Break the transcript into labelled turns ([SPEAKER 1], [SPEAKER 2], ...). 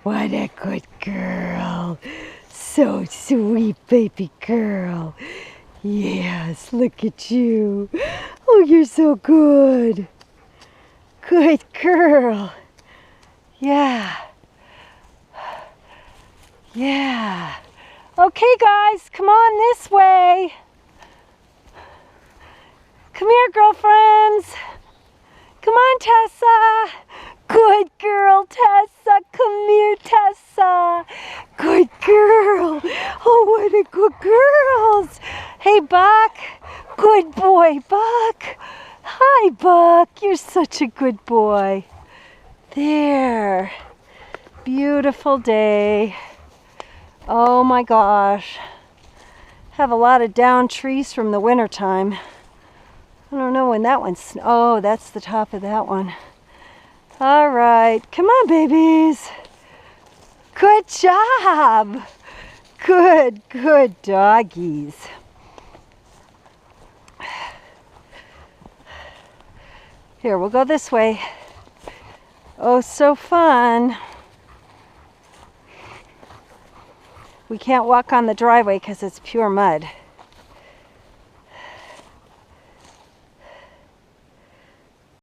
[SPEAKER 1] What a good girl. So sweet, baby girl. Yes, look at you. Oh, you're so good. Good girl. Yeah. Yeah. Okay, guys, come on this way. Come here, girlfriends. Come on, Tessa. Good girl, Tessa. Come here, Tessa. Good girl. Oh, what a good girls. Hey, Buck. Good boy, Buck. Hi, Buck. You're such a good boy. There. Beautiful day. Oh my gosh. Have a lot of downed trees from the winter time. I don't know when that one's... Oh, that's the top of that one. All right. Come on, babies. Good job. Good doggies. Here, we'll go this way. Oh, so fun. We can't walk on the driveway because it's pure mud.